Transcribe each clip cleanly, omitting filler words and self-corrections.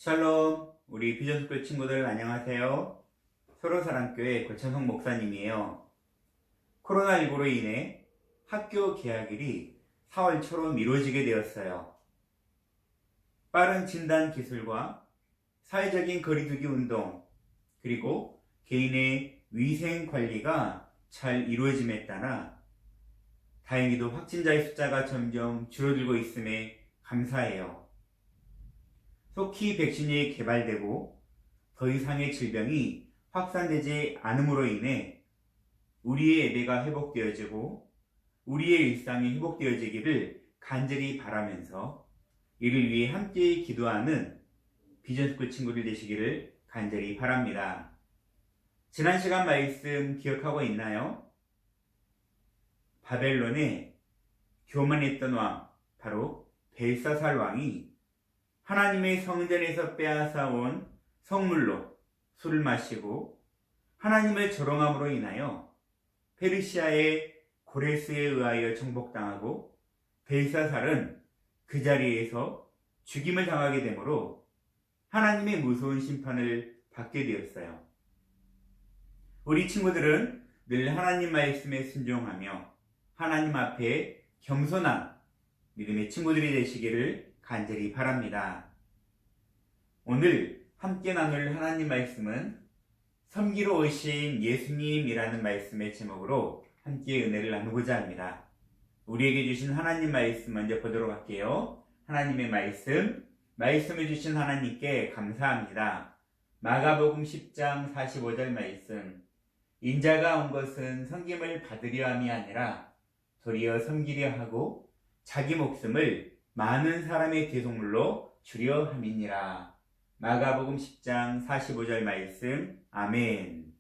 샬롬, 우리 비전숙교 친구들 안녕하세요. 서로사랑교회 고창성 목사님이에요. 코로나19로 인해 학교 개학일이 4월 초로 미뤄지게 되었어요. 빠른 진단 기술과 사회적인 거리두기 운동, 그리고 개인의 위생 관리가 잘 이루어짐에 따라 다행히도 확진자의 숫자가 점점 줄어들고 있음에 감사해요. 속히 백신이 개발되고 더 이상의 질병이 확산되지 않음으로 인해 우리의 예배가 회복되어지고 우리의 일상이 회복되어지기를 간절히 바라면서 이를 위해 함께 기도하는 비전스쿨 친구들 되시기를 간절히 바랍니다. 지난 시간 말씀 기억하고 있나요? 바벨론에 교만했던 왕, 바로 벨사살 왕이 하나님의 성전에서 빼앗아온 성물로 술을 마시고 하나님을 조롱함으로 인하여 페르시아의 고레스에 의하여 정복당하고 벨사살은 그 자리에서 죽임을 당하게 되므로 하나님의 무서운 심판을 받게 되었어요. 우리 친구들은 늘 하나님 말씀에 순종하며 하나님 앞에 겸손한 믿음의 친구들이 되시기를 간절히 바랍니다. 오늘 함께 나눌 하나님 말씀은 섬기러 오신 예수님이라는 말씀의 제목으로 함께 은혜를 나누고자 합니다. 우리에게 주신 하나님 말씀 먼저 보도록 할게요. 하나님의 말씀을 주신 하나님께 감사합니다. 마가복음 10장 45절 말씀, 인자가 온 것은 섬김을 받으려 함이 아니라 도리어 섬기려 하고 자기 목숨을 많은 사람의 대속물로 주려 함이니라. 마가복음 10장 45절 말씀. 아멘.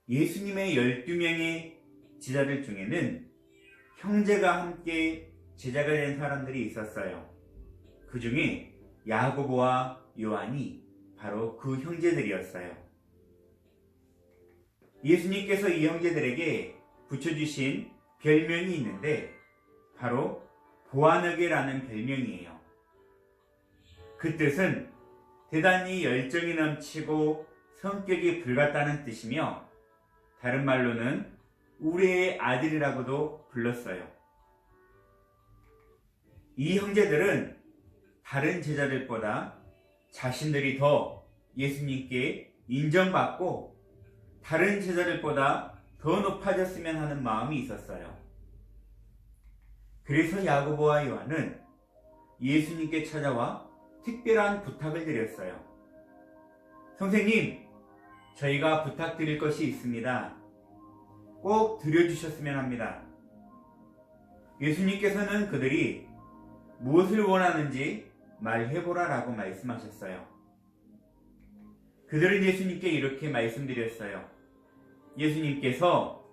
예수님의 12명의 제자들 중에는 형제가 함께 제자가 된 사람들이 있었어요. 그 중에 야고보와 요한이 바로 그 형제들이었어요. 예수님께서 이 형제들에게 붙여주신 별명이 있는데 바로 보아너게라는 별명이에요. 그 뜻은 대단히 열정이 넘치고 성격이 불같다는 뜻이며 다른 말로는 우레의 아들이라고도 불렀어요. 이 형제들은 다른 제자들보다 자신들이 더 예수님께 인정받고 다른 제자들보다 더 높아졌으면 하는 마음이 있었어요. 그래서 야고보와 요한은 예수님께 찾아와 특별한 부탁을 드렸어요. 선생님, 저희가 부탁드릴 것이 있습니다. 꼭 드려주셨으면 합니다. 예수님께서는 그들이 무엇을 원하는지 말해보라 라고 말씀하셨어요. 그들은 예수님께 이렇게 말씀드렸어요. 예수님께서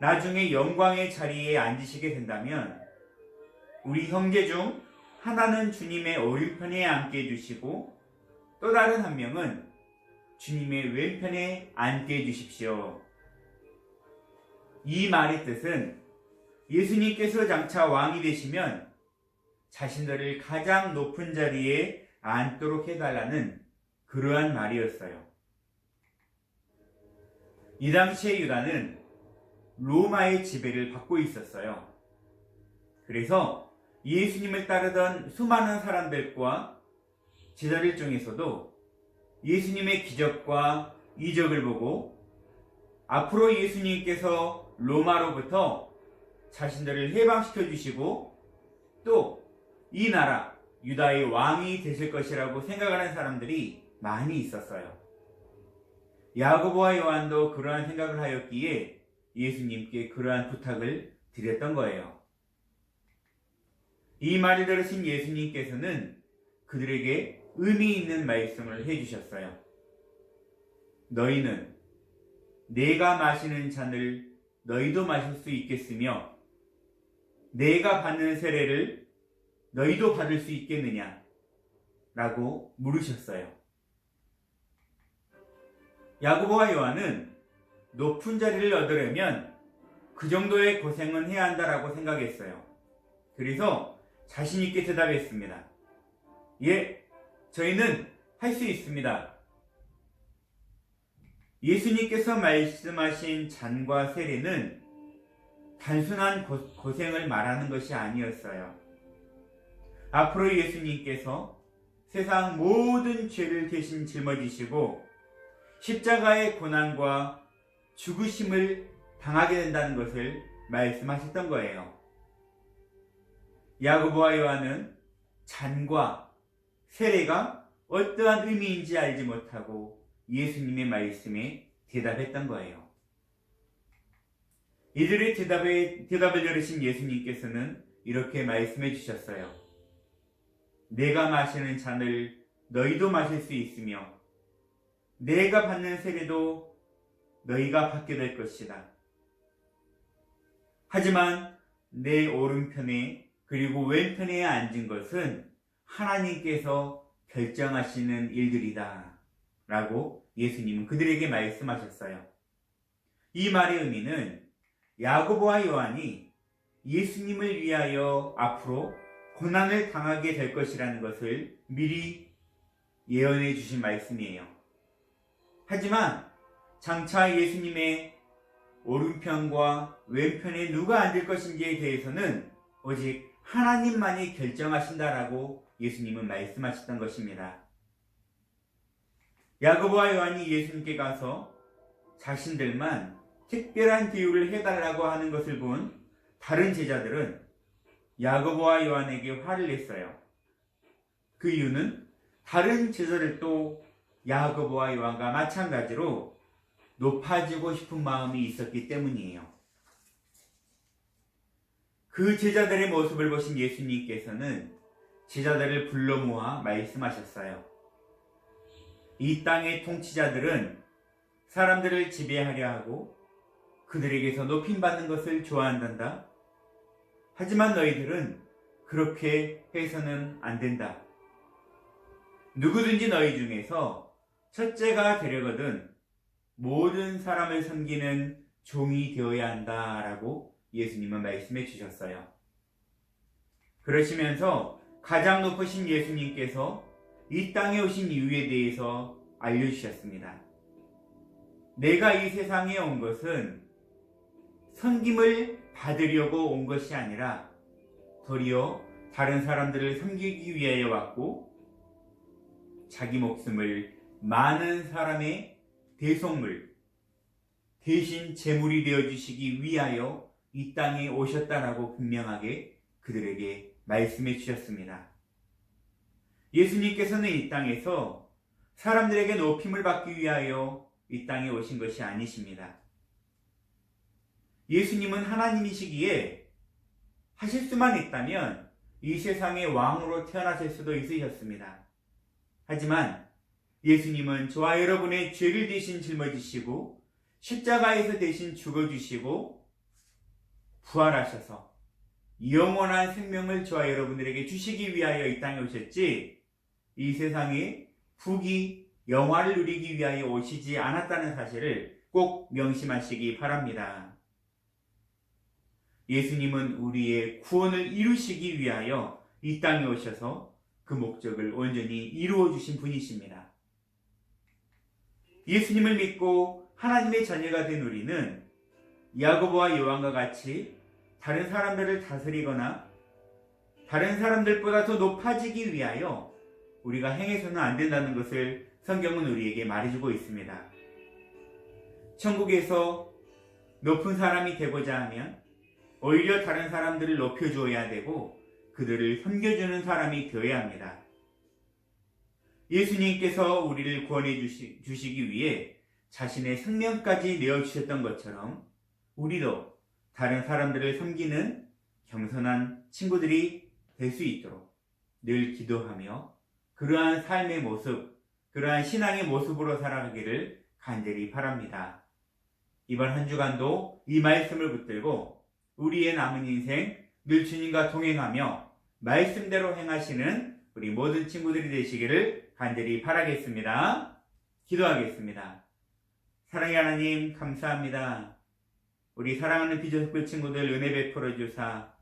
나중에 영광의 자리에 앉으시게 된다면 우리 형제 중 하나는 주님의 오른편에 앉게 해주시고 또 다른 한 명은 주님의 왼편에 앉게 해주십시오. 이 말의 뜻은 예수님께서 장차 왕이 되시면 자신들을 가장 높은 자리에 앉도록 해달라는 그러한 말이었어요. 이 당시에 유다는 로마의 지배를 받고 있었어요. 그래서 예수님을 따르던 수많은 사람들과 제자들 중에서도 예수님의 기적과 이적을 보고 앞으로 예수님께서 로마로부터 자신들을 해방시켜 주시고 또 이 나라 유다의 왕이 되실 것이라고 생각하는 사람들이 많이 있었어요. 야고보와 요한도 그러한 생각을 하였기에 예수님께 그러한 부탁을 드렸던 거예요. 이 말을 들으신 예수님께서는 그들에게 의미 있는 말씀을 해주셨어요. 너희는 내가 마시는 잔을 너희도 마실 수 있겠으며 내가 받는 세례를 너희도 받을 수 있겠느냐? 라고 물으셨어요. 야고보와 요한은 높은 자리를 얻으려면 그 정도의 고생은 해야 한다라고 생각했어요. 그래서 자신있게 대답했습니다. 예, 저희는 할 수 있습니다. 예수님께서 말씀하신 잔과 세례는 단순한 고생을 말하는 것이 아니었어요. 앞으로 예수님께서 세상 모든 죄를 대신 짊어지시고 십자가의 고난과 죽으심을 당하게 된다는 것을 말씀하셨던 거예요. 야고보와 요한은 잔과 세례가 어떠한 의미인지 알지 못하고 예수님의 말씀에 대답했던 거예요. 이들의 대답을 들으신 예수님께서는 이렇게 말씀해 주셨어요. 내가 마시는 잔을 너희도 마실 수 있으며 내가 받는 세례도 너희가 받게 될 것이다. 하지만 내 오른편에 그리고 왼편에 앉은 것은 하나님께서 결정하시는 일들이다 라고 예수님은 그들에게 말씀하셨어요. 이 말의 의미는 야고보와 요한이 예수님을 위하여 앞으로 고난을 당하게 될 것이라는 것을 미리 예언해 주신 말씀이에요. 하지만 장차 예수님의 오른편과 왼편에 누가 앉을 것인지에 대해서는 오직 하나님만이 결정하신다라고 예수님은 말씀하셨던 것입니다. 야고보와 요한이 예수님께 가서 자신들만 특별한 대우를 해달라고 하는 것을 본 다른 제자들은 야고보와 요한에게 화를 냈어요. 그 이유는 다른 제자들도 야고보와 요한과 마찬가지로 높아지고 싶은 마음이 있었기 때문이에요. 그 제자들의 모습을 보신 예수님께서는 제자들을 불러 모아 말씀하셨어요. 이 땅의 통치자들은 사람들을 지배하려 하고 그들에게서 높임받는 것을 좋아한단다. 하지만 너희들은 그렇게 해서는 안 된다. 누구든지 너희 중에서 첫째가 되려거든 모든 사람을 섬기는 종이 되어야 한다라고 예수님은 말씀해 주셨어요. 그러시면서 가장 높으신 예수님께서 이 땅에 오신 이유에 대해서 알려주셨습니다. 내가 이 세상에 온 것은 섬김을 받으려고 온 것이 아니라 도리어 다른 사람들을 섬기기 위하여 왔고 자기 목숨을 많은 사람의 대속물 대신 제물이 되어주시기 위하여 이 땅에 오셨다라고 분명하게 그들에게 말씀해 주셨습니다. 예수님께서는 이 땅에서 사람들에게 높임을 받기 위하여 이 땅에 오신 것이 아니십니다. 예수님은 하나님이시기에 하실 수만 있다면 이 세상의 왕으로 태어나실 수도 있으셨습니다. 하지만 예수님은 저와 여러분의 죄를 대신 짊어지시고 십자가에서 대신 죽어주시고 부활하셔서 영원한 생명을 저와 여러분들에게 주시기 위하여 이 땅에 오셨지 이 세상에 부귀 영화를 누리기 위하여 오시지 않았다는 사실을 꼭 명심하시기 바랍니다. 예수님은 우리의 구원을 이루시기 위하여 이 땅에 오셔서 그 목적을 온전히 이루어 주신 분이십니다. 예수님을 믿고 하나님의 자녀가 된 우리는 야고보와 요한과 같이 다른 사람들을 다스리거나 다른 사람들보다 더 높아지기 위하여 우리가 행해서는 안 된다는 것을 성경은 우리에게 말해주고 있습니다. 천국에서 높은 사람이 되고자 하면 오히려 다른 사람들을 높여주어야 되고 그들을 섬겨주는 사람이 되어야 합니다. 예수님께서 우리를 구원해 주시기 위해 자신의 생명까지 내어주셨던 것처럼 우리도 다른 사람들을 섬기는 겸손한 친구들이 될 수 있도록 늘 기도하며 그러한 삶의 모습, 그러한 신앙의 모습으로 살아가기를 간절히 바랍니다. 이번 한 주간도 이 말씀을 붙들고 우리의 남은 인생 늘 주님과 동행하며 말씀대로 행하시는 우리 모든 친구들이 되시기를 간절히 바라겠습니다. 기도하겠습니다. 사랑의 하나님 감사합니다. 우리 사랑하는 비전스쿨 친구들 은혜 베풀어 주사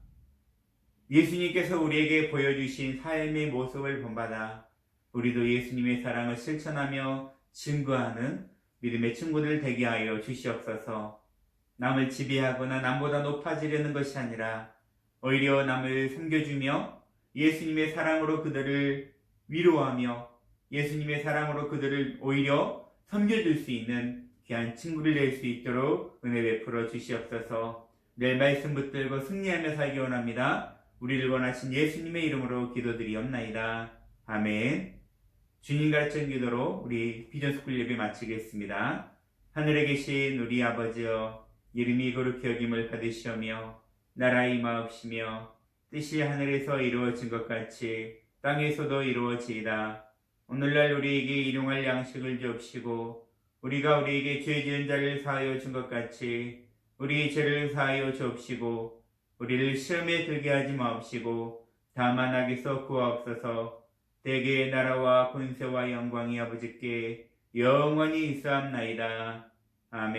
예수님께서 우리에게 보여주신 삶의 모습을 본받아 우리도 예수님의 사랑을 실천하며 증거하는 믿음의 친구들 되게 하여 주시옵소서. 남을 지배하거나 남보다 높아지려는 것이 아니라 오히려 남을 섬겨주며 예수님의 사랑으로 그들을 위로하며 예수님의 사랑으로 그들을 오히려 섬겨줄 수 있는 귀한 친구를 낼 수 있도록 은혜 베풀어 주시옵소서. 내 말씀 붙들고 승리하며 살기 원합니다. 우리를 원하신 예수님의 이름으로 기도드리옵나이다. 아멘. 주님 가르친 기도로 우리 비전스쿨 예배 마치겠습니다. 하늘에 계신 우리 아버지여, 이름이 거룩히 여김을 받으시오며 나라 임하옵시며 뜻이 하늘에서 이루어진 것 같이 땅에서도 이루어지이다. 오늘날 우리에게 일용할 양식을 주옵시고 우리가 우리에게 죄 지은 자를 사하여 준 것 같이 우리 죄를 사하여 주옵시고 우리를 시험에 들게 하지 마옵시고 다만 악에서 구하옵소서. 대개의 나라와 권세와 영광이 아버지께 영원히 있사옵나이다. 아멘.